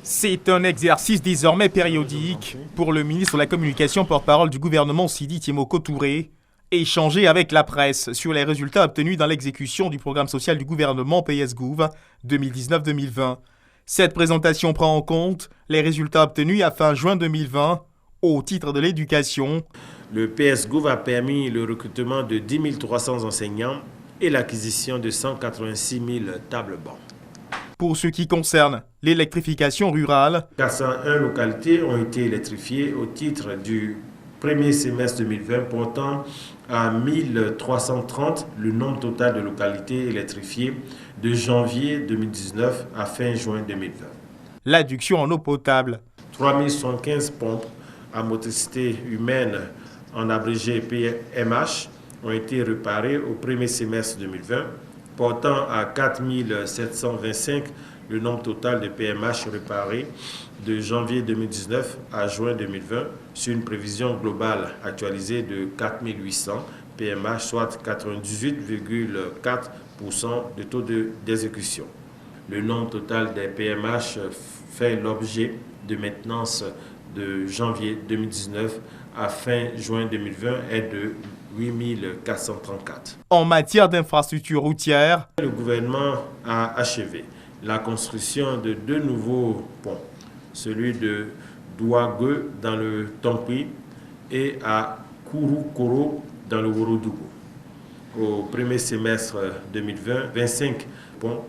C'est un exercice désormais périodique pour le ministre de la Communication porte-parole du gouvernement Sidi Tiemoko Touré, échanger avec la presse sur les résultats obtenus dans l'exécution du programme social du gouvernement PS-Gouv 2019-2020. Cette présentation prend en compte les résultats obtenus à fin juin 2020 au titre de l'éducation. Le PS-Gouv a permis le recrutement de 10 300 enseignants et l'acquisition de 186 000 tables bancs. Pour ce qui concerne l'électrification rurale, 401 localités ont été électrifiées au titre du premier semestre 2020, portant à 1330 le nombre total de localités électrifiées de janvier 2019 à fin juin 2020. L'adduction en eau potable. 3075 pompes à motricité humaine, en abrégé PMH, ont été réparées au premier semestre 2020, portant à 4725 le nombre total de PMH réparés de janvier 2019 à juin 2020, sur une prévision globale actualisée de 4800 PMH, soit 98,4% de taux d'exécution. Le nombre total des PMH fait l'objet de maintenance de janvier 2019 à fin juin 2020 est de 8434. En matière d'infrastructures routières, le gouvernement a achevé la construction de 2 nouveaux ponts, celui de Douague dans le Tompi et à Kouroukoro dans le Worodougou. Au premier semestre 2020, 25 ponts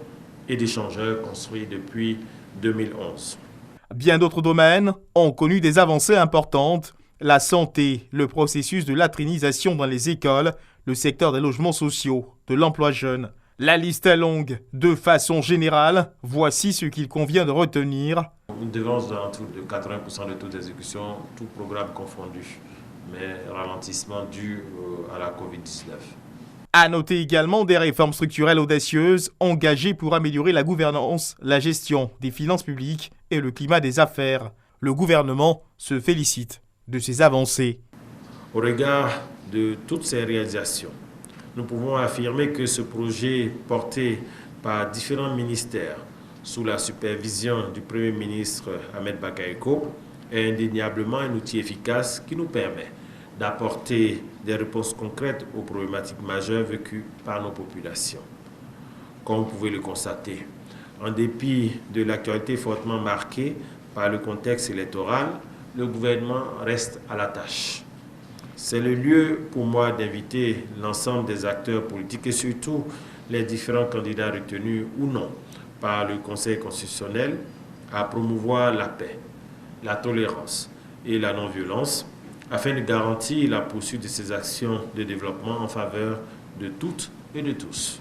et d'échangeurs construits depuis 2011. Bien d'autres domaines ont connu des avancées importantes. La santé, le processus de latrinisation dans les écoles, le secteur des logements sociaux, de l'emploi jeune. La liste est longue. De façon générale, voici ce qu'il convient de retenir. Une devance d'entour de 80% de taux d'exécution, tout programme confondu, mais ralentissement dû à la Covid-19. À noter également des réformes structurelles audacieuses engagées pour améliorer la gouvernance, la gestion des finances publiques et le climat des affaires. Le gouvernement se félicite de ces avancées. Au regard de toutes ces réalisations, nous pouvons affirmer que ce projet porté par différents ministères sous la supervision du Premier ministre Ahmed Bakayoko est indéniablement un outil efficace qui nous permet d'apporter des réponses concrètes aux problématiques majeures vécues par nos populations. Comme vous pouvez le constater, en dépit de l'actualité fortement marquée par le contexte électoral, le gouvernement reste à la tâche. C'est le lieu pour moi d'inviter l'ensemble des acteurs politiques et surtout les différents candidats retenus ou non par le Conseil constitutionnel à promouvoir la paix, la tolérance et la non-violence afin de garantir la poursuite de ces actions de développement en faveur de toutes et de tous.